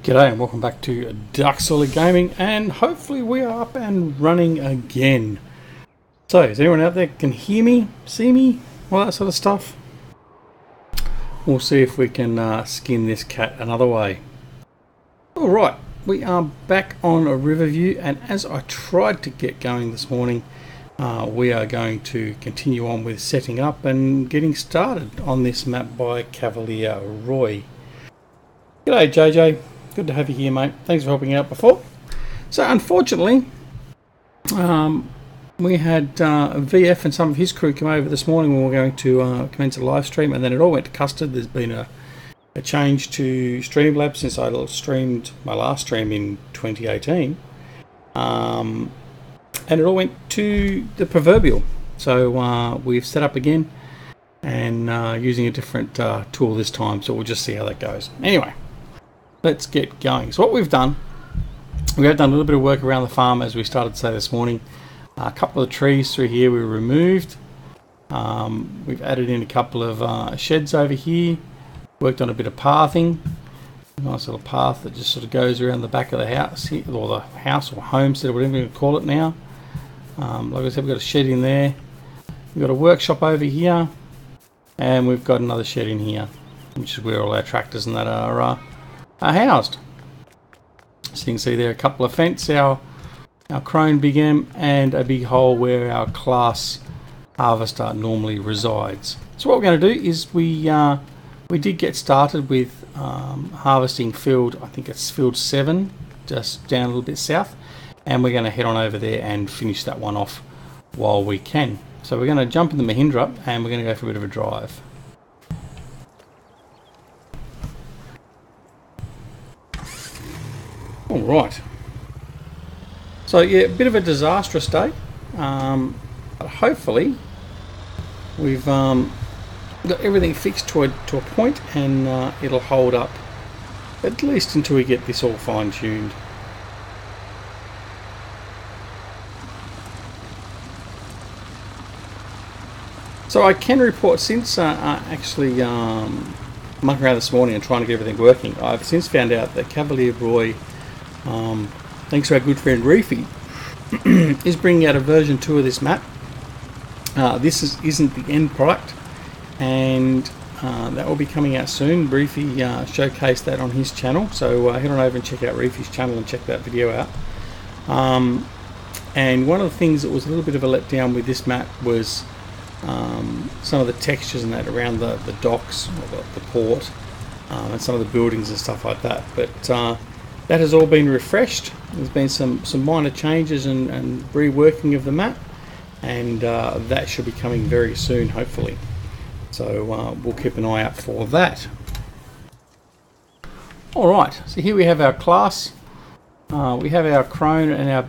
G'day and welcome back to Duckzorly Gaming, and hopefully we are up and running again. So, is anyone out there can hear me, see me, all that sort of stuff? We'll see if we can skin this cat another way. Alright, we are back on a Riverview, and as I tried to get going this morning, we are going to continue on with setting up and getting started on this map by Cavalier Roy. G'day JJ. Good to have you here, mate. Thanks for helping out before. So unfortunately, we had VF and some of his crew come over this morning when we were going to commence a live stream, and then it all went to custard. There's been a change to Streamlabs since I streamed my last stream in 2018. And it all went to the proverbial. So we've set up again and using a different tool this time, so we'll just see how that goes. Anyway, let's get going. So what we have done a little bit of work around the farm, as we started to say this morning. A couple of trees through here we removed. We've added in a couple of sheds over here. Worked on a bit of pathing. Nice little path that just sort of goes around the back of the house here, or the house or homestead, or whatever you call it now. Like I said, we've got a shed in there. We've got a workshop over here, and we've got another shed in here, which is where all our tractors and that are housed. So you can see there a couple of fence, our crone big M, and a big hole where our class harvester normally resides. So what we're going to do is we did get started with harvesting field, I think it's field 7, just down a little bit south, and we're going to head on over there and finish that one off while we can. So we're going to jump in the Mahindra and we're going to go for a bit of a drive. Alright, so yeah, a bit of a disastrous day, but hopefully we've got everything fixed to a point, and it'll hold up at least until we get this all fine-tuned. So I can report, since actually mucking around this morning and trying to get everything working, I've since found out that Cavalier Roy, thanks to our good friend Reefy, is bringing out a version 2 of this map. This isn't the end product, and that will be coming out soon. Reefy showcased that on his channel, so head on over and check out Reefy's channel and check that video out. And one of the things that was a little bit of a letdown with this map was some of the textures and that around the docks, or the port, and some of the buildings and stuff like that. But that has all been refreshed. There's been some minor changes and reworking of the map, and that should be coming very soon, hopefully. So we'll keep an eye out for that. Alright, so here we have our class. We have our crone and our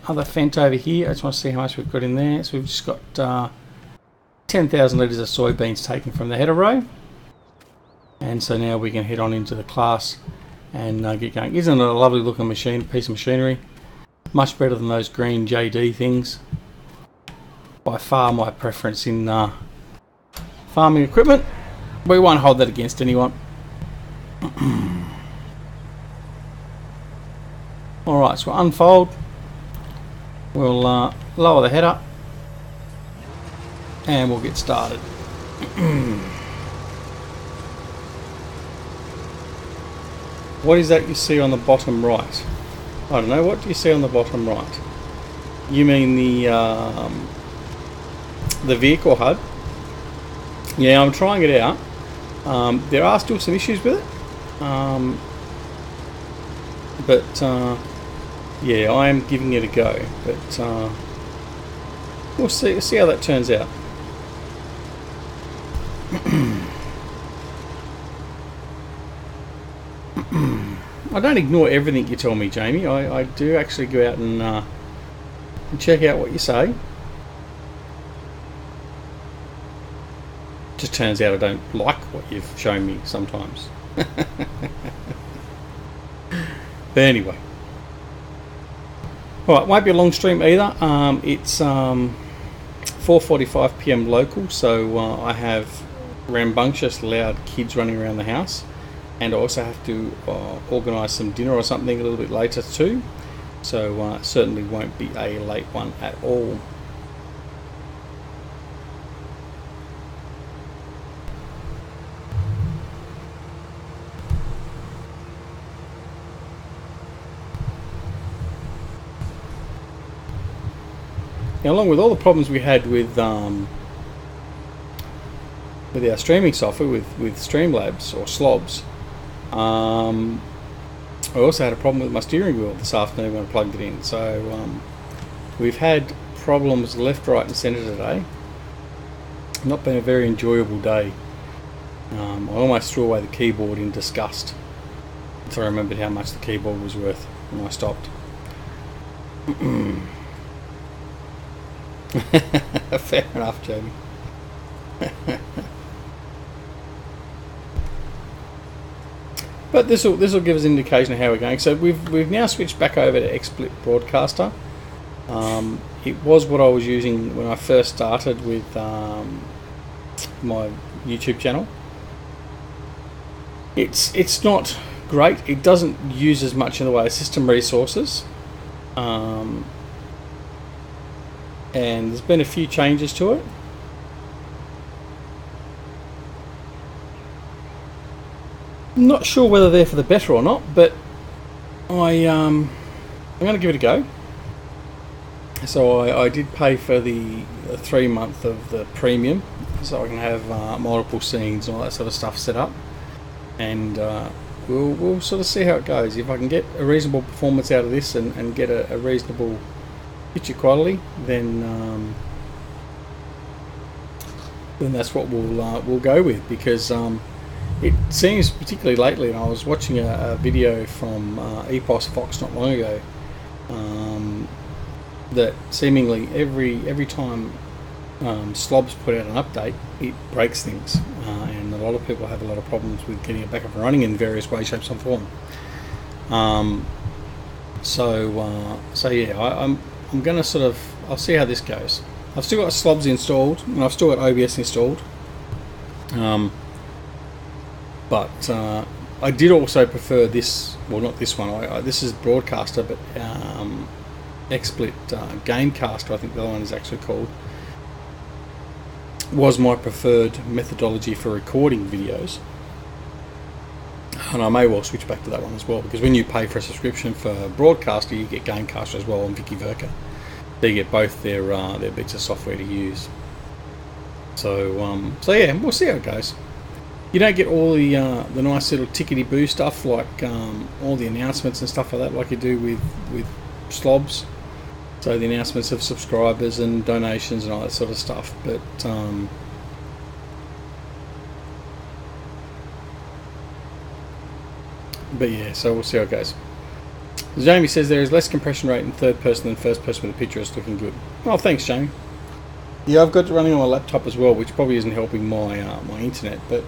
other fent over here. I just want to see how much we've got in there. So we've just got 10,000 litres of soybeans taken from the header row. And so now we can head on into the class and get going. Isn't it a lovely looking piece of machinery? Much better than those green JD things. By far my preference in farming equipment. We won't hold that against anyone. Alright, so we'll unfold. We'll lower the header and we'll get started. What is that you see on the bottom right? I don't know, what do you see on the bottom right? You mean the vehicle HUD? Yeah, I'm trying it out. There are still some issues with it, but yeah, I am giving it a go. But we'll see how that turns out. I don't ignore everything you tell me, Jamie. I do actually go out and check out what you say. Just turns out I don't like what you've shown me sometimes. But anyway. Alright, won't be a long stream either. It's 4:45 PM local, so I have rambunctious loud kids running around the house. and I also have to organise some dinner or something a little bit later too, so certainly won't be a late one at all. Now, along with all the problems we had with our streaming software, with Streamlabs or Slobs, I also had a problem with my steering wheel this afternoon when I plugged it in. So we've had problems left, right and centre today. Not been a very enjoyable day. I almost threw away the keyboard in disgust until I remembered how much the keyboard was worth when I stopped. Fair enough, Jamie. But this will give us an indication of how we're going. So we've now switched back over to XSplit Broadcaster. It was what I was using when I first started with my YouTube channel. It's not great. It doesn't use as much in the way of system resources. And there's been a few changes to it. I'm not sure whether they're for the better or not, but I'm going to give it a go. So I did pay for the 3 month of the premium, so I can have multiple scenes and all that sort of stuff set up, and we'll sort of see how it goes. If I can get a reasonable performance out of this and get a reasonable picture quality, then that's what we'll go with, because it seems, particularly lately, and I was watching a video from Epos Fox not long ago, that seemingly every time Slobs put out an update, it breaks things, and a lot of people have a lot of problems with getting it back up and running in various ways, shapes and form. So yeah, I'm going to sort of, I'll see how this goes. I've still got Slobs installed, and I've still got OBS installed. But I did also prefer this, well, not this one, this is Broadcaster, but XSplit Gamecaster, I think the other one is actually called, was my preferred methodology for recording videos. And I may well switch back to that one as well, because when you pay for a subscription for Broadcaster, you get Gamecaster as well, and Vicky Verka. So you get both their bits of software to use. So yeah, we'll see how it goes. You don't get all the nice little tickety-boo stuff, like all the announcements and stuff like that, like you do with Slobs. So the announcements of subscribers and donations and all that sort of stuff. But yeah, so we'll see how it goes. Jamie says there is less compression rate in third person than first person with the picture. It's looking good. Oh, thanks, Jamie. Yeah, I've got it running on my laptop as well, which probably isn't helping my my internet, but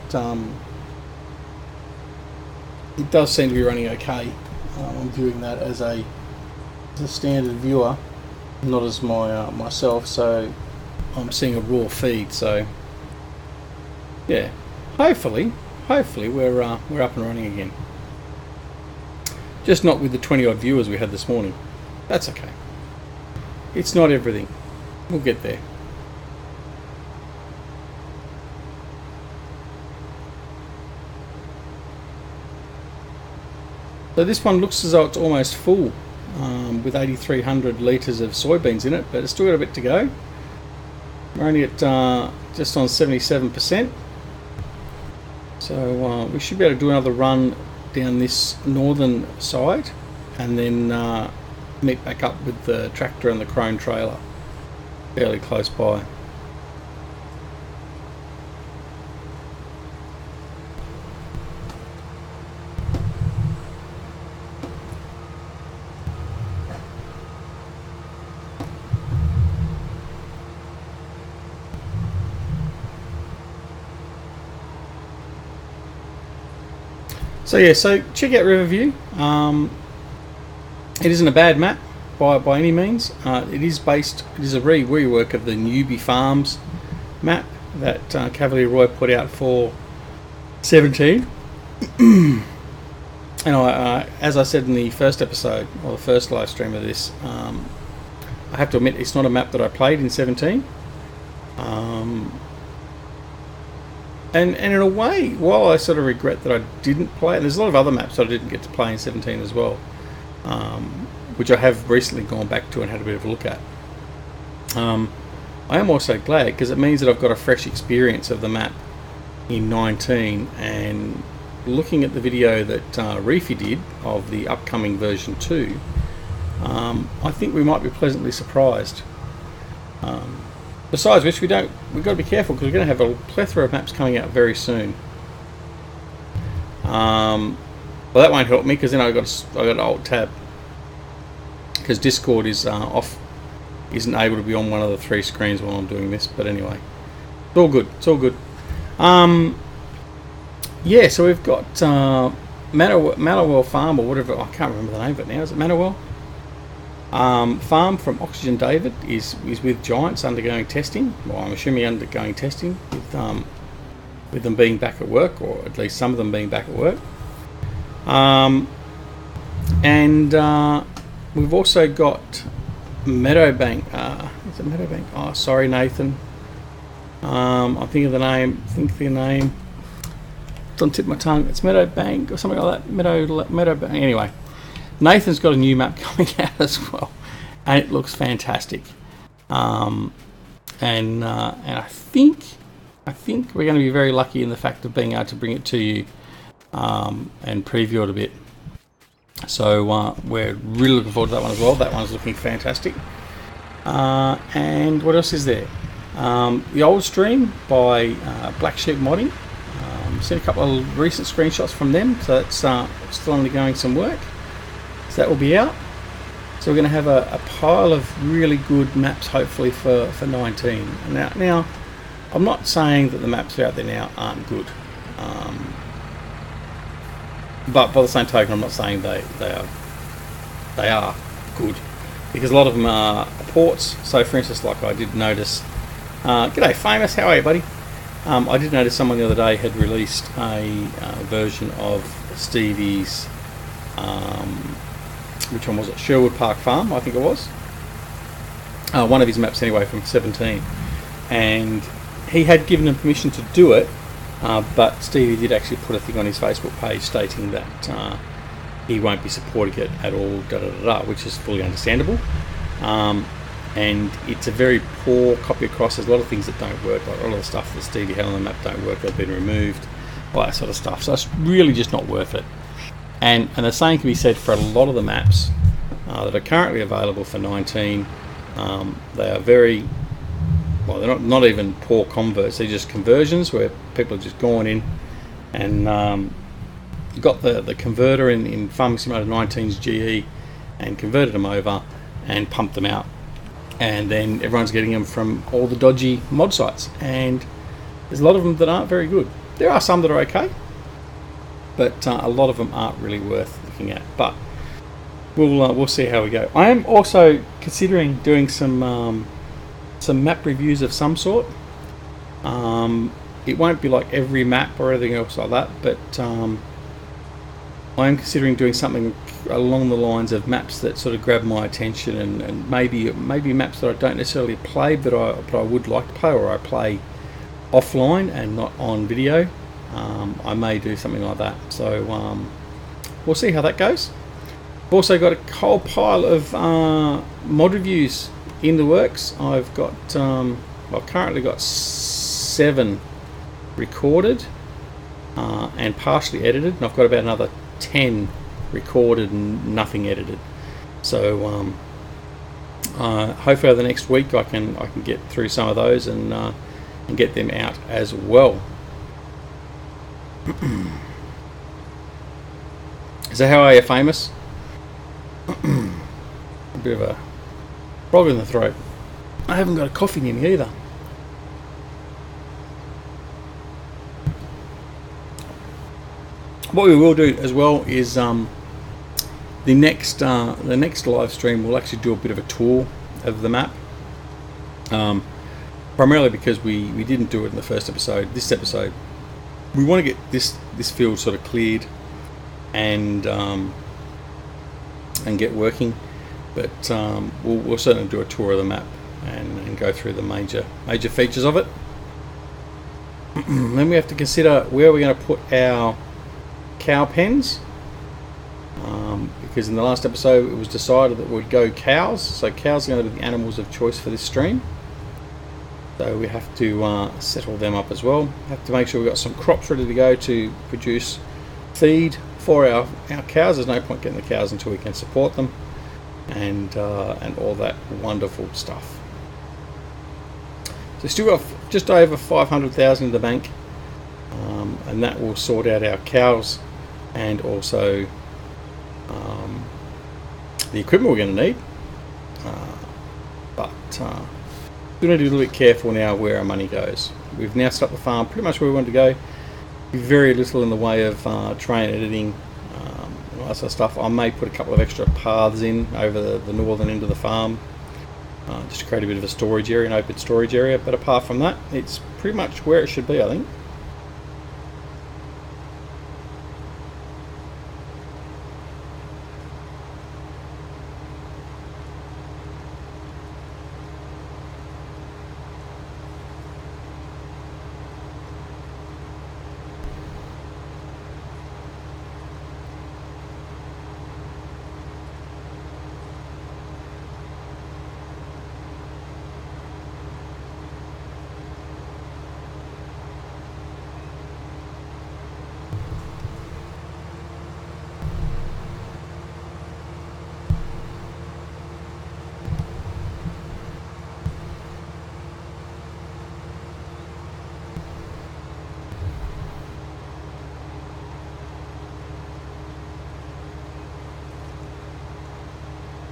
it does seem to be running okay. I'm viewing that as a standard viewer, not as my myself, so I'm seeing a raw feed. So yeah, hopefully we're up and running again. Just not with the 20 odd viewers we had this morning. That's okay. It's not everything. We'll get there. So this one looks as though it's almost full, with 8,300 litres of soybeans in it, but it's still got a bit to go. We're only at just on 77%. So we should be able to do another run down this northern side, and then meet back up with the tractor and the Crone trailer fairly close by. So yeah, so check out Riverview. It isn't a bad map by any means. It is a rework of the Newbie Farms map that Cavalier Roy put out for 17. And as I said in the first episode, or the first live stream of this, I have to admit it's not a map that I played in 17. And in a way, while I sort of regret that I didn't play it, there's a lot of other maps that I didn't get to play in 17 as well, which I have recently gone back to and had a bit of a look at. I am also glad because it means that I've got a fresh experience of the map in 19, and looking at the video that Reefy did of the upcoming version 2, I think we might be pleasantly surprised. Besides which, we've got to be careful because we're going to have a plethora of maps coming out very soon. Well, that won't help me because then I got an alt tab because Discord is off, isn't able to be on one of the 3 screens while I'm doing this. But anyway, it's all good. It's all good. Yeah, so we've got Mallowell Farm, or whatever, I can't remember the name of it now. Is it Mallowell? Farm from Oxygen David is with Giants undergoing testing. Well, I'm assuming undergoing testing with them being back at work, or at least some of them being back at work. And we've also got Meadowbank. Is it Meadowbank? Oh, sorry, Nathan. I'm thinking of the name. Don't tip my tongue. It's Meadowbank or something like that. Meadowbank. Anyway, Nathan's got a new map coming out as well, and it looks fantastic. And I think we're going to be very lucky in the fact of being able to bring it to you and preview it a bit. So we're really looking forward to that one as well. That one's looking fantastic. And what else is there? The old stream by Black Sheep Modding. Seen a couple of recent screenshots from them, so it's still undergoing some work. So that will be out. So we're going to have a pile of really good maps, hopefully for 19. Now, I'm not saying that the maps out there now aren't good, but by the same token, I'm not saying they are good, because a lot of them are ports. So, for instance, like I did notice, g'day Famous, how are you, buddy? I did notice someone the other day had released a version of Stevie's, which one was it? Sherwood Park Farm, I think it was. One of his maps anyway from 17. And he had given him permission to do it, but Stevie did actually put a thing on his Facebook page stating that he won't be supporting it at all, which is fully understandable. And it's a very poor copy across. There's a lot of things that don't work, like a lot of the stuff that Stevie had on the map don't work, they've been removed, all that sort of stuff. So it's really just not worth it. And the same can be said for a lot of the maps that are currently available for 19. They are very, well, they're not even poor converts, they're just conversions where people are just gone in and got the converter in Farming Simulator 19's GE and converted them over and pumped them out. And then everyone's getting them from all the dodgy mod sites, and there's a lot of them that aren't very good. There are some that are okay, but a lot of them aren't really worth looking at. But we'll see how we go. I am also considering doing some map reviews of some sort. It won't be like every map or anything else like that, but I am considering doing something along the lines of maps that sort of grab my attention, and maybe maps that I don't necessarily play, but I would like to play, or I play offline and not on video. I may do something like that. So we'll see how that goes. I've also got a whole pile of mod reviews in the works. I've currently got 7 recorded and partially edited, and I've got about another 10 recorded and nothing edited. So hopefully over the next week I can get through some of those and get them out as well. So how are you, Famous? A bit of a frog in the throat. I haven't got a coffee near me either. What we will do as well is the next live stream we'll actually do a bit of a tour of the map. Primarily because we didn't do it in the first episode. This episode we want to get this field sort of cleared and get working, but we'll certainly do a tour of the map and go through the major features of it. Then we have to consider where we're going to put our cow pens, because in the last episode it was decided that we'd go cows, so cows are going to be the animals of choice for this stream. So we have to settle them up as well. Have to make sure we've got some crops ready to go to produce feed for our cows. There's no point getting the cows until we can support them, and all that wonderful stuff. So still got just over 500,000 in the bank, and that will sort out our cows and also the equipment we're going to need. But we're going to be a little bit careful now where our money goes. We've now set up the farm pretty much where we want to go. Very little in the way of train editing, and all that sort of stuff. I may put a couple of extra paths in over the northern end of the farm, just to create a bit of a storage area, an open storage area. But apart from that, it's pretty much where it should be, I think.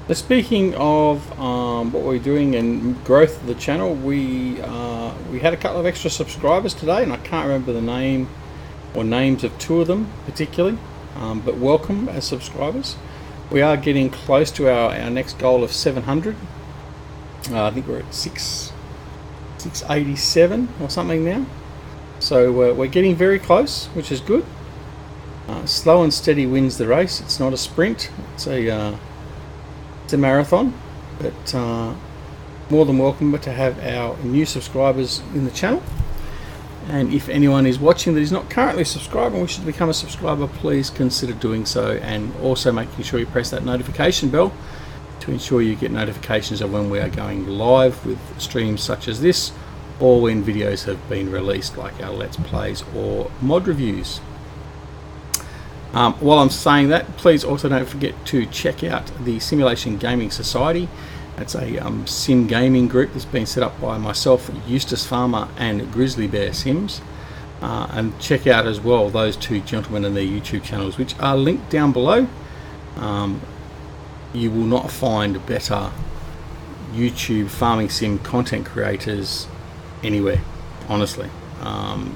But speaking of what we're doing and growth of the channel, we had a couple of extra subscribers today, and I can't remember the name or names of two of them particularly, but welcome as subscribers. We are getting close to our next goal of 700. I think we're at 687 or something now, so we're getting very close, which is good. Slow and steady wins the race. It's not a sprint, it's a marathon, but more than welcome to have our new subscribers in the channel. And if anyone is watching that is not currently subscribed and wishes to become a subscriber, please consider doing so, and also making sure you press that notification bell to ensure you get notifications of when we are going live with streams such as this, or when videos have been released like our Let's Plays or mod reviews. While I'm saying that, please also don't forget to check out the Simulation Gaming Society. It's a sim gaming group that's been set up by myself, Eustace Pharmer, and Grizzly Bear Sims. And check out as well those two gentlemen and their YouTube channels, which are linked down below. You will not find better YouTube farming sim content creators anywhere, honestly.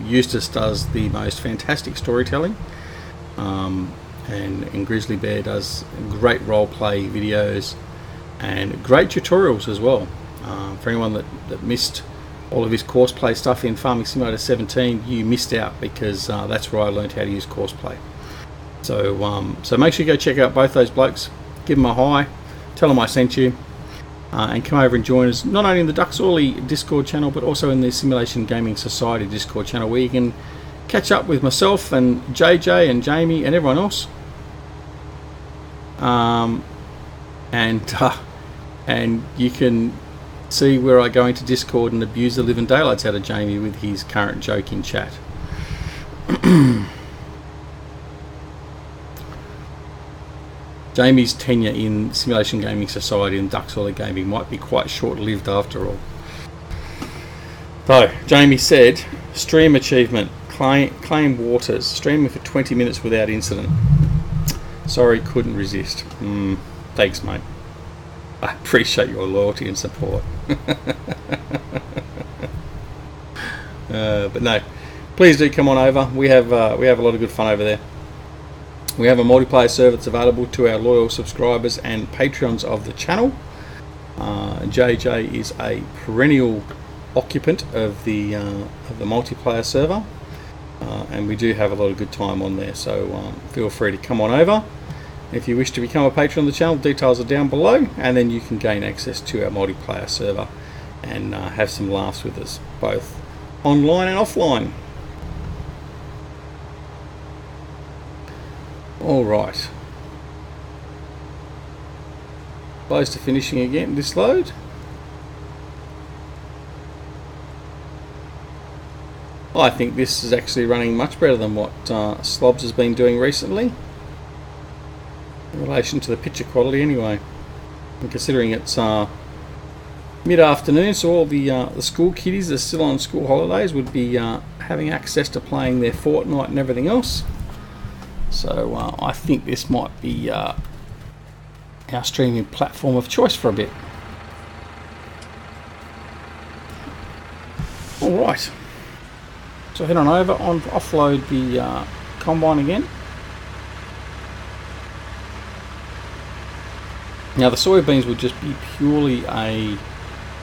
Eustace does the most fantastic storytelling. And Grizzly Bear does great roleplay videos and great tutorials as well. For anyone that missed all of his courseplay stuff in Farming Simulator 17, you missed out, because that's where I learned how to use courseplay. So make sure you go check out both those blokes, give them a hi, tell them I sent you, and come over and join us not only in the Duckzorly Discord channel, but also in the Simulation Gaming Society Discord channel, where you can catch up with myself and JJ and Jamie and everyone else, and you can see where I go into Discord and abuse the living daylights out of Jamie with his current joke in chat. Jamie's tenure in Simulation Gaming Society and Duckzorly Gaming might be quite short-lived after all. So Jamie said, stream achievement, claim waters, streaming for 20 minutes without incident. Sorry, couldn't resist. Thanks, mate. I appreciate your loyalty and support. But no, please do come on over. We have a lot of good fun over there. We have a multiplayer server that's available to our loyal subscribers and Patreons of the channel. JJ is a perennial occupant of the multiplayer server, and we do have a lot of good time on there, so feel free to come on over. If you wish to become a patron of the channel, details are down below, and then you can gain access to our multiplayer server and have some laughs with us, both online and offline. Alright, close to finishing again this load. I think this is actually running much better than what Slobs has been doing recently, in relation to the picture quality anyway. And considering it's mid-afternoon, so all the school kiddies that are still on school holidays would be having access to playing their Fortnite and everything else. So I think this might be our streaming platform of choice for a bit. Alright, so head on over, offload the combine again. Now the soybeans will just be purely a,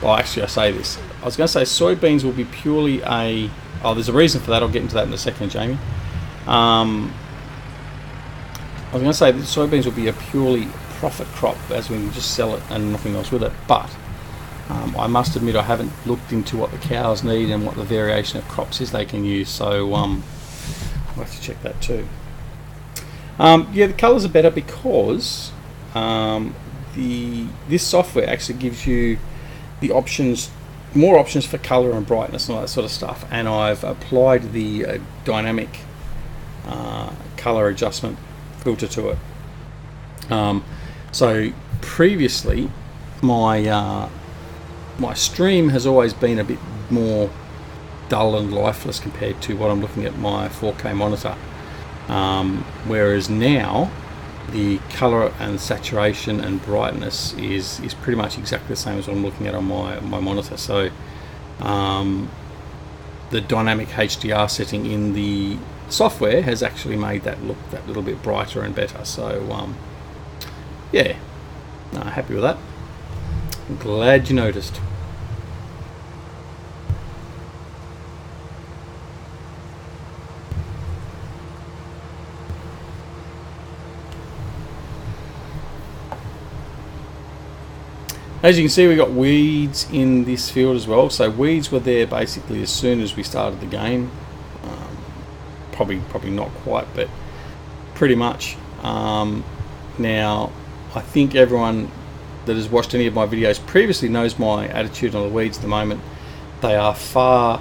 well actually I say this, I was going to say soybeans will be purely a, oh there's a reason for that, I'll get into that in a second, Jamie. I was going to say that soybeans will be a purely profit crop, as we can just sell it and nothing else with it, but I must admit I haven't looked into what the cows need and what the variation of crops is they can use, so I'll have to check that too. Yeah, the colours are better because this software actually gives you the options, more options for colour and brightness and all that sort of stuff, and I've applied the dynamic colour adjustment filter to it. So previously my my stream has always been a bit more dull and lifeless compared to what I'm looking at my 4K monitor, whereas now the color and saturation and brightness is pretty much exactly the same as what I'm looking at on my monitor. So the dynamic HDR setting in the software has actually made that look that little bit brighter and better. So yeah, happy with that. I'm glad you noticed. As you can see, we got weeds in this field as well. So weeds were there basically as soon as we started the game. Probably not quite, but pretty much. Now, I think everyone that has watched any of my videos previously knows my attitude on the weeds at the moment. They are far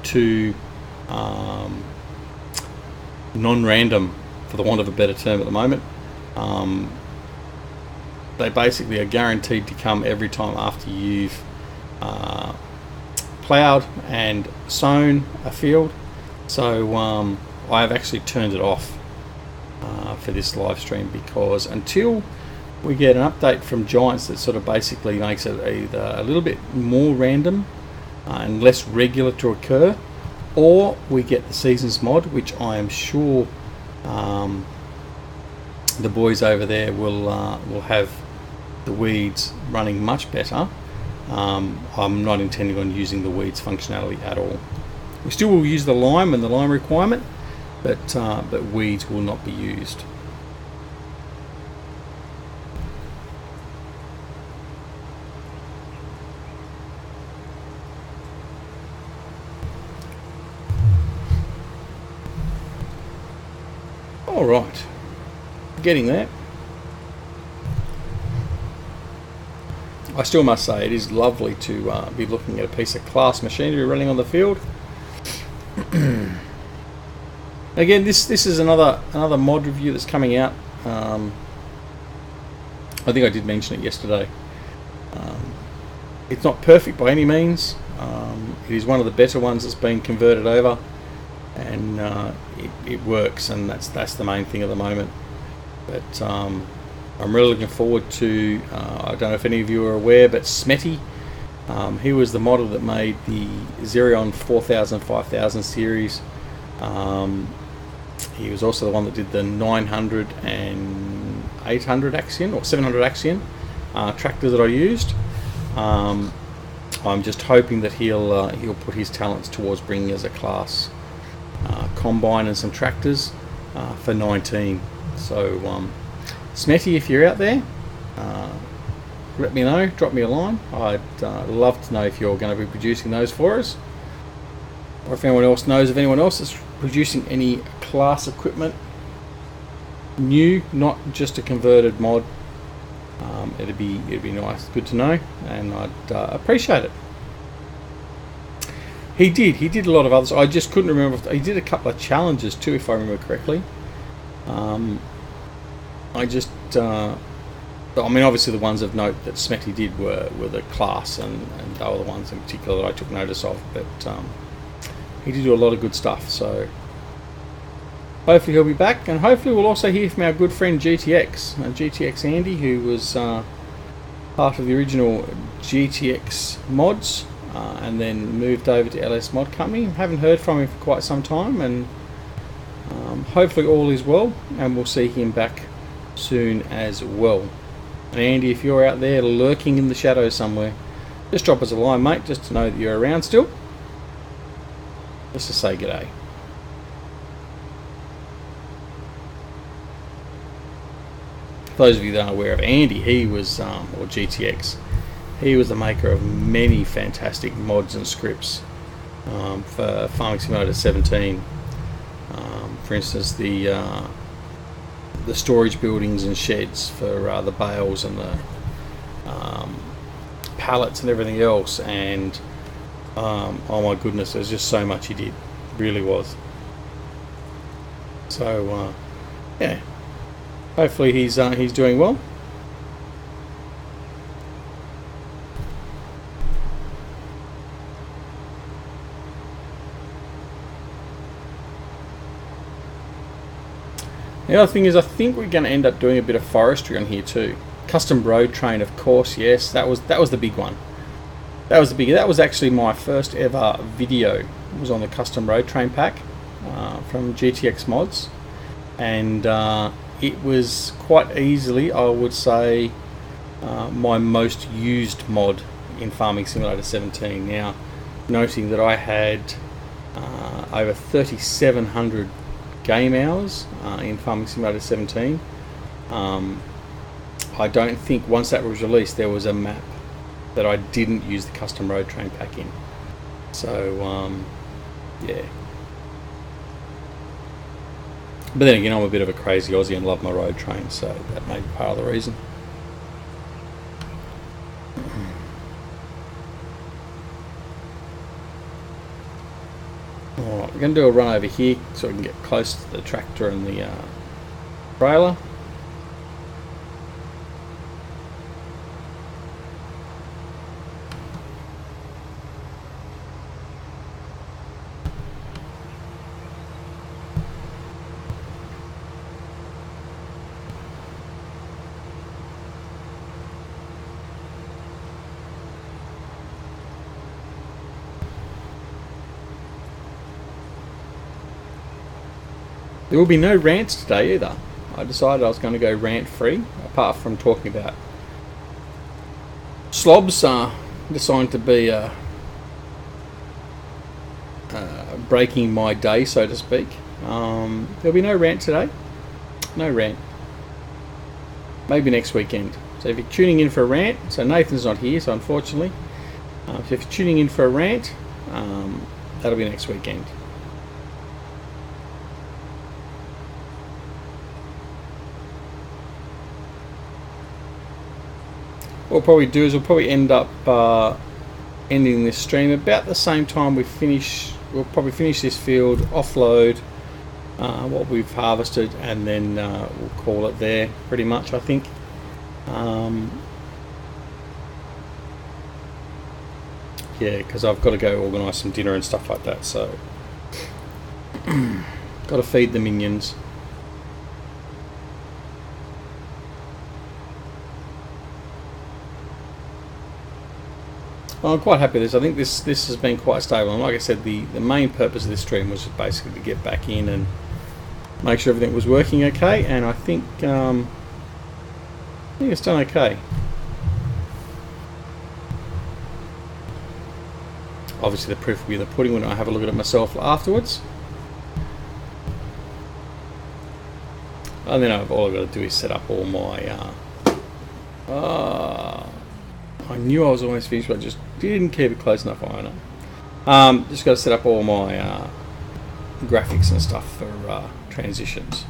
too non-random, for the want of a better term, at the moment. They basically are guaranteed to come every time after you've ploughed and sown a field. So I have actually turned it off for this live stream, because until we get an update from Giants that sort of basically makes it either a little bit more random and less regular to occur, or we get the seasons mod, which I am sure the boys over there will have the weeds running much better. I'm not intending on using the weeds functionality at all. We still will use the lime and the lime requirement, but weeds will not be used. All right, getting there. I still must say it is lovely to be looking at a piece of class machinery running on the field. Again, this is another mod review that's coming out. I think I did mention it yesterday. It's not perfect by any means. It is one of the better ones that's been converted over, and it works, and that's the main thing at the moment. But I'm really looking forward to, I don't know if any of you are aware, but Smetty, he was the model that made the Xerion 4000, 5000 series. He was also the one that did the 900 and 800 Axion, or 700 Axion tractor that I used. I'm just hoping that he'll put his talents towards bringing us a class combine and some tractors for 19. So Smetty, if you're out there, let me know, drop me a line. I'd love to know if you're going to be producing those for us, or if anyone else knows of anyone else that's producing any class equipment new, not just a converted mod. It'd be nice, good to know, and I'd appreciate it. He did a lot of others. I just couldn't remember. He did a couple of challenges too, if I remember correctly. I mean, obviously the ones of note that Smetty did were the class, and they were the ones in particular that I took notice of. But he did do a lot of good stuff. So hopefully he'll be back, and hopefully we'll also hear from our good friend GTX Andy, who was part of the original GTX mods, and then moved over to LS Mod Company. Haven't heard from him for quite some time, and hopefully all is well, and we'll see him back soon as well. And Andy, if you're out there lurking in the shadows somewhere, just drop us a line, mate, just to know that you're around still. Just to say g'day. For those of you that aren't aware of Andy, he was, or GTX, he was the maker of many fantastic mods and scripts for Farming Simulator 17. For instance, the storage buildings and sheds for the bales and the pallets and everything else, and oh my goodness, there's just so much he did, really was. So yeah, hopefully he's doing well. The other thing is, I think we're going to end up doing a bit of forestry on here too. Custom road train, of course. Yes, that was the big one. That was actually my first ever video. It was on the custom road train pack from GTX Mods, and it was quite easily, I would say, my most used mod in Farming Simulator 17. Now, noting that I had over 3,700 game hours in Farming Simulator 17. I don't think once that was released there was a map that I didn't use the custom road train pack in. So yeah. But then again, I'm a bit of a crazy Aussie and love my road train, so that may be part of the reason. Alright, we're going to do a run over here so we can get close to the tractor and the trailer. There will be no rants today either. I decided I was going to go rant free, apart from talking about slobs deciding to be breaking my day, so to speak. There'll be no rant today. No rant. Maybe next weekend. So if you're tuning in for a rant, so Nathan's not here, so unfortunately. So if you're tuning in for a rant, that'll be next weekend. What we'll probably do is we'll probably end up ending this stream about the same time we finish. We'll probably finish this field, offload what we've harvested, and then we'll call it there pretty much, I think. Yeah, because I've got to go organise some dinner and stuff like that, so got to feed the minions. Well, I'm quite happy with this. I think this has been quite stable, and like I said, the main purpose of this stream was basically to get back in and make sure everything was working okay, and I think it's done okay. Obviously the proof will be in the pudding when I have a look at it myself afterwards. and then all I've got to do is set up all my I knew I was almost finished, but I just didn't keep it close enough. I know. Just got to set up all my graphics and stuff for transitions.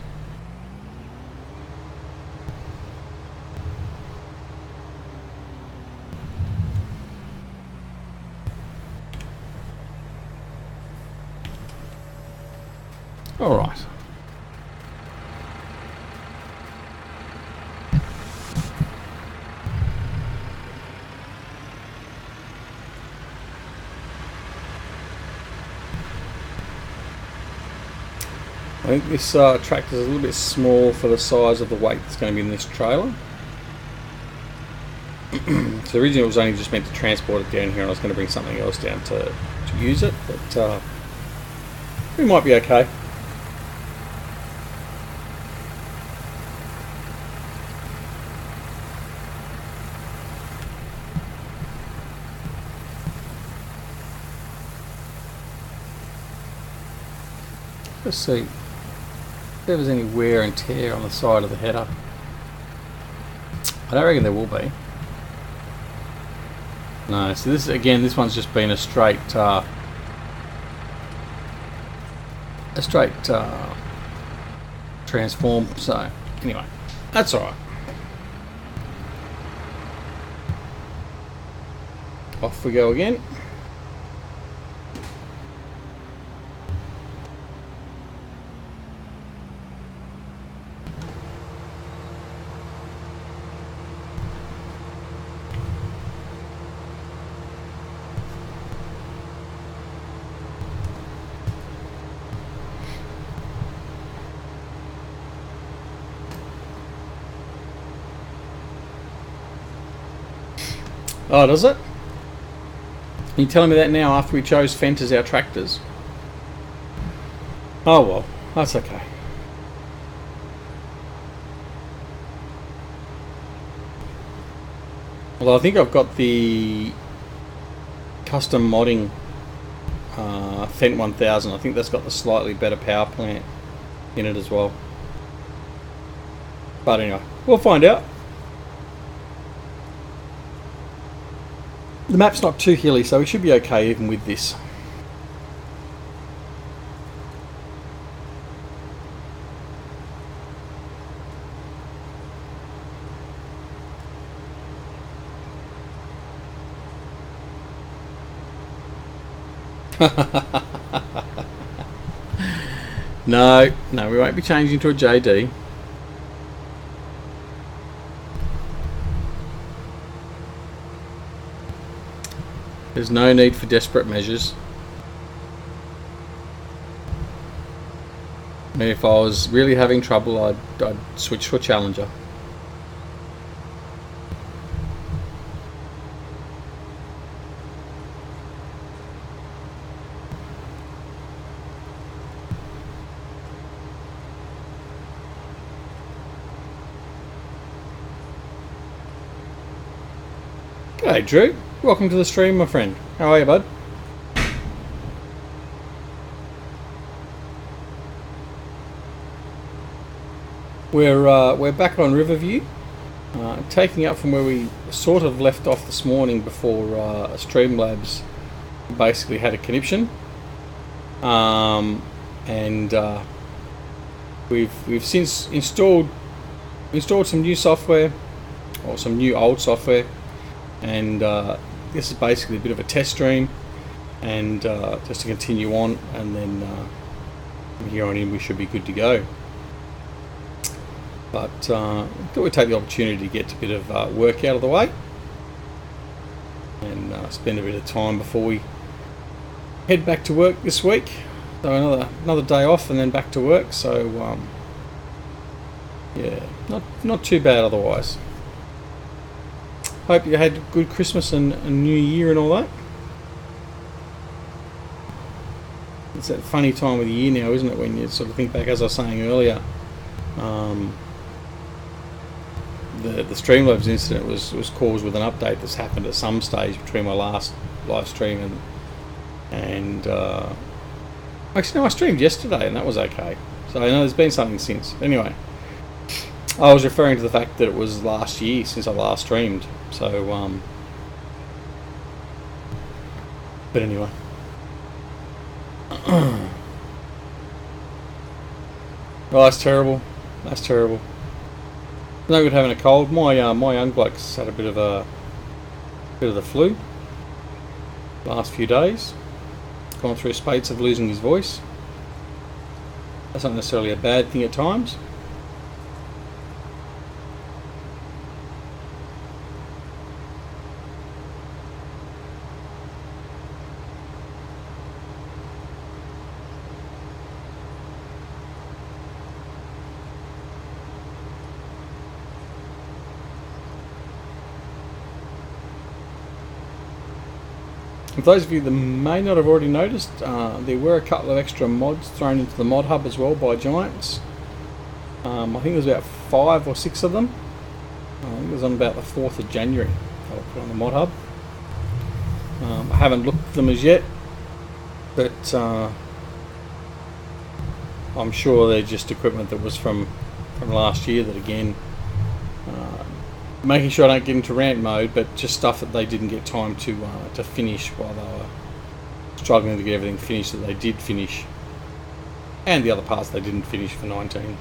All right. I think this tractor is a little bit small for the size of the weight that's going to be in this trailer. So originally it was only just meant to transport it down here, and I was going to bring something else down to use it, but we might be okay. Let's see if there was any wear and tear on the side of the header. I don't reckon there will be. No, so this again, this one's just been a straight transform. So anyway, that's all right. Off we go again. Oh, does it? Are you telling me that now after we chose Fendt as our tractors? Oh well, that's okay. Well, I think I've got the custom modding Fendt 1000. I think that's got the slightly better power plant in it as well. But anyway, we'll find out. The map's not too hilly, so we should be okay even with this. No, we won't be changing to a JD. There's no need for desperate measures. I mean, if I was really having trouble, I'd switch to a Challenger. G'day, Drew. Welcome to the stream, my friend. How are you, bud? We're back on Riverview, taking up from where we sort of left off this morning before Streamlabs basically had a conniption, and we've since installed some new software, or some new old software, and this is basically a bit of a test stream, and just to continue on, and then from here on in we should be good to go. But I thought we'd take the opportunity to get a bit of work out of the way, and spend a bit of time before we head back to work this week. So another day off and then back to work. So yeah, not too bad otherwise. Hope you had a good Christmas and New Year and all that. It's that funny time of the year now, isn't it, when you sort of think back, as I was saying earlier, the Streamlabs incident was caused with an update that's happened at some stage between my last live stream and actually no, I streamed yesterday and that was okay. So I know there's been something since. Anyway, I was referring to the fact that it was last year since I last streamed. So, but anyway. Well, that's terrible. That's terrible. No good having a cold. My my young bloke's had a bit of the flu last few days. Gone through spates of losing his voice. That's not necessarily a bad thing at times. For those of you that may not have already noticed, there were a couple of extra mods thrown into the mod hub as well by Giants. I think there was about 5 or 6 of them. I think it was on about the 4th of January. I'll put on the mod hub. I haven't looked at them as yet, but I'm sure they're just equipment that was from last year that again, making sure I don't get into rant mode, but just stuff that they didn't get time to finish while they were struggling to get everything finished that they did finish, and the other parts they didn't finish for 19.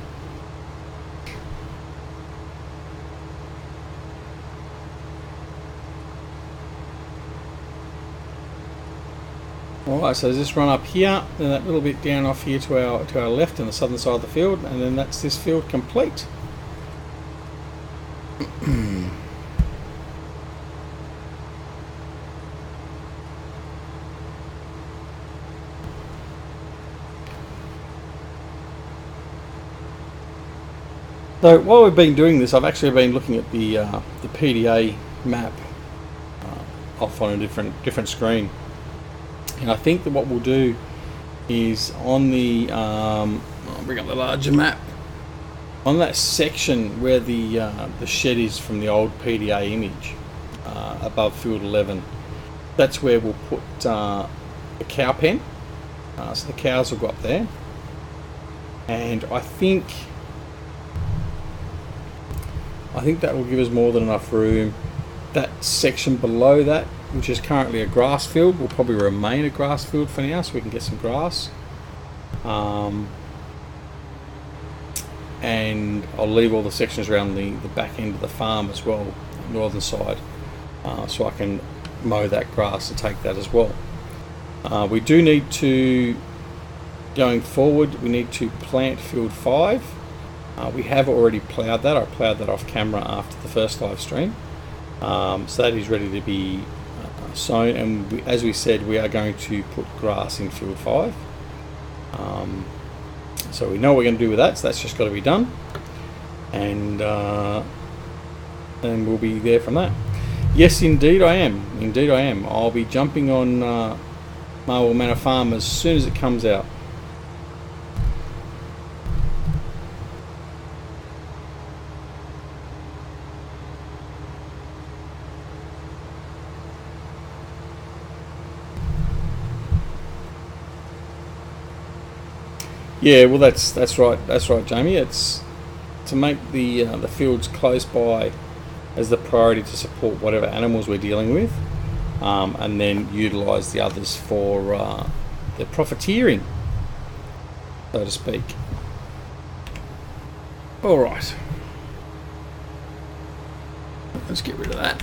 Alright, so just run up here, then that little bit down off here to our left on the southern side of the field, and then that's this field complete. So while we've been doing this, I've actually been looking at the PDA map off on a different screen, and I think that what we'll do is on the I'll bring up the larger map on that section where the shed is from the old PDA image above field 11. That's where we'll put a cow pen, so the cows will go up there, and I think that will give us more than enough room. That section below that, which is currently a grass field, will probably remain a grass field for now, so we can get some grass. And I'll leave all the sections around the back end of the farm as well, northern side, so I can mow that grass and take that as well. We do need to, going forward, we need to plant field 5. We have already ploughed that. I ploughed that off camera after the first live stream, so that is ready to be sown, and as we said, we are going to put grass in field 5. So we know what we're going to do with that, so that's just got to be done, and we'll be there from that. Yes, indeed I am. Indeed I am. I'll be jumping on Marble Manor Farm as soon as it comes out. Yeah, well, that's right, Jamie. It's to make the fields close by as the priority to support whatever animals we're dealing with, and then utilise the others for the profiteering, so to speak. All right, let's get rid of that.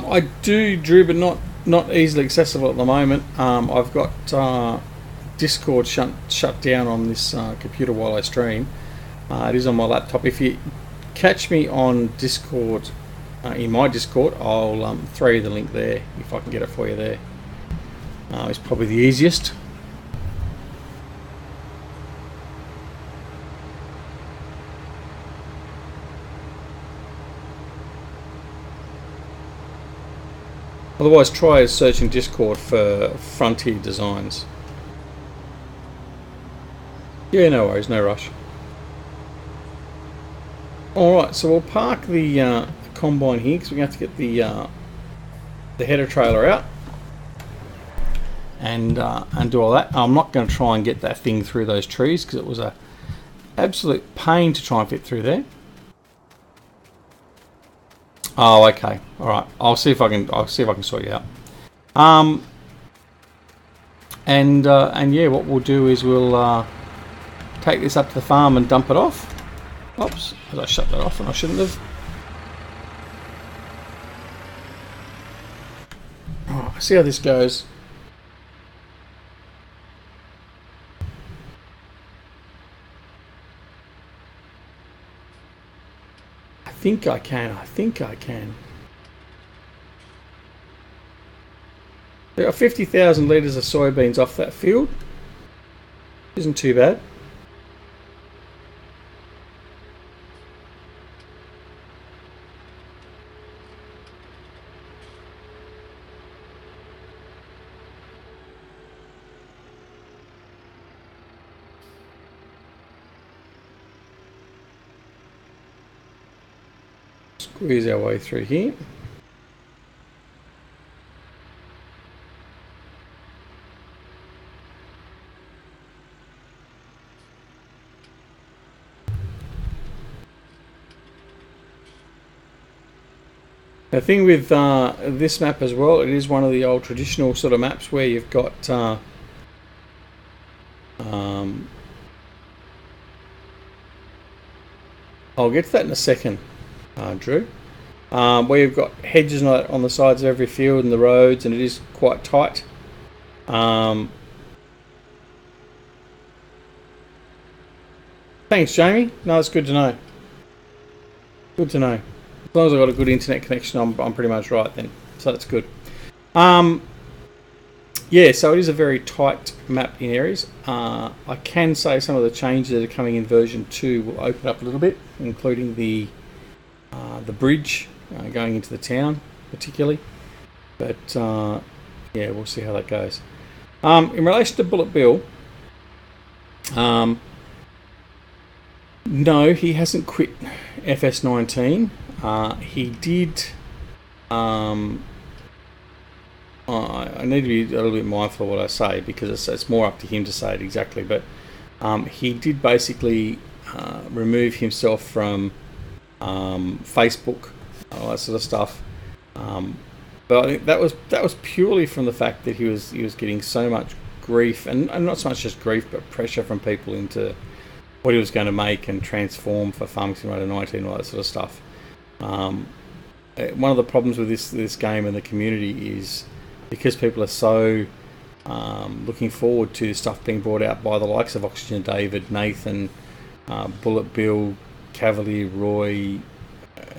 I do, Drew, but not easily accessible at the moment. I've got Discord shut down on this computer while I stream. It is on my laptop. If you catch me on Discord, in my Discord, I'll throw you the link there if I can get it for you there. It's probably the easiest. Otherwise, try searching Discord for Frontier Designs. Yeah, no worries, no rush. Alright, so we'll park the combine here because we're going to have to get the header trailer out and do all that. I'm not going to try and get that thing through those trees because it was a absolute pain to try and fit through there. Oh, okay. All right. I'll see if I can sort you out. And yeah, what we'll do is we'll take this up to the farm and dump it off. Oops, I shut that off and I shouldn't have. Oh, see how this goes. I think I can. There are 50,000 litres of soybeans off that field. Isn't too bad. Squeeze our way through here. The thing with this map as well, it is one of the old traditional sort of maps where you've got I'll get to that in a second, Drew. Where you've got hedges on the sides of every field and the roads, and it is quite tight. Thanks, Jamie. No, it's good to know. Good to know. As long as I've got a good internet connection, I'm pretty much right then. So that's good. Yeah, so it is a very tight map in areas. I can say some of the changes that are coming in version 2 will open up a little bit, including the bridge going into the town, particularly. But yeah, we'll see how that goes. In relation to Bullet Bill, no, he hasn't quit FS19. He did. I need to be a little bit mindful of what I say because it's more up to him to say it exactly. But he did basically remove himself from Facebook, all that sort of stuff. But I think that was purely from the fact that he was getting so much grief, and not so much just grief, but pressure from people into what he was going to make and transform for Farming Simulator 19, all that sort of stuff. One of the problems with this game and the community is because people are so looking forward to stuff being brought out by the likes of Oxygen David, Nathan, Bullet Bill, Cavalier Roy,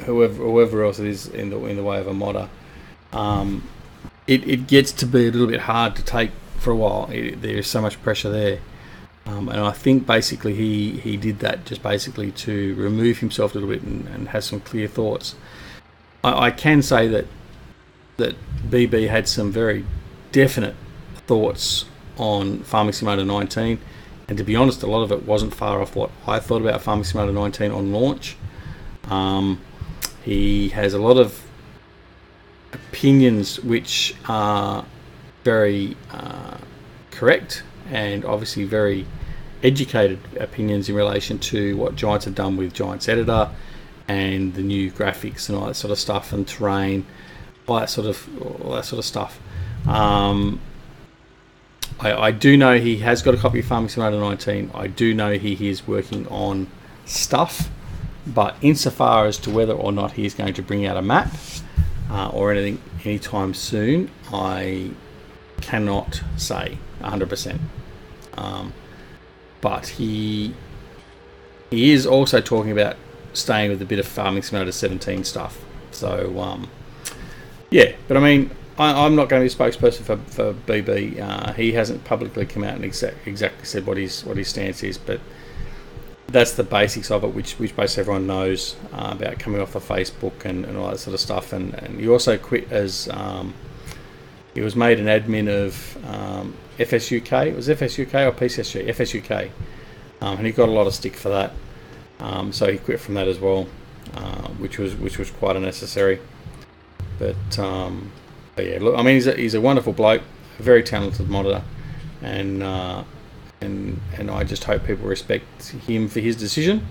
whoever else it is in the way of a modder. It gets to be a little bit hard to take for a while. There's so much pressure there. And I think basically he did that just basically to remove himself a little bit and have some clear thoughts. I can say that BB had some very definite thoughts on Farming Simulator 19, and to be honest, a lot of it wasn't far off what I thought about Farming Simulator 19 on launch. He has a lot of opinions which are very correct, and obviously very educated opinions in relation to what Giants have done with Giants Editor and the new graphics and all that sort of stuff, and terrain, all that sort of stuff. I do know he has got a copy of Farming Simulator 19. I do know he is working on stuff, but insofar as to whether or not he is going to bring out a map or anything anytime soon, I cannot say 100%. But he is also talking about staying with a bit of Farming Simulator 17 stuff. So yeah, but I mean, I'm not going to be a spokesperson for BB. He hasn't publicly come out and exactly said what his stance is, but that's the basics of it, which basically everyone knows about coming off of Facebook and all that sort of stuff. And he also quit as he was made an admin of FSUK. It was FSUK or PCSG? FSUK. And he got a lot of stick for that. So he quit from that as well. which was quite unnecessary. But yeah, look, I mean, he's a wonderful bloke, a very talented modder, and I just hope people respect him for his decision,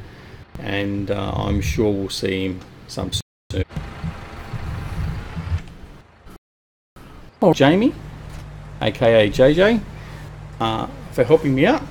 and I'm sure we'll see him some soon. Oh, Jamie, aka JJ, for helping me out.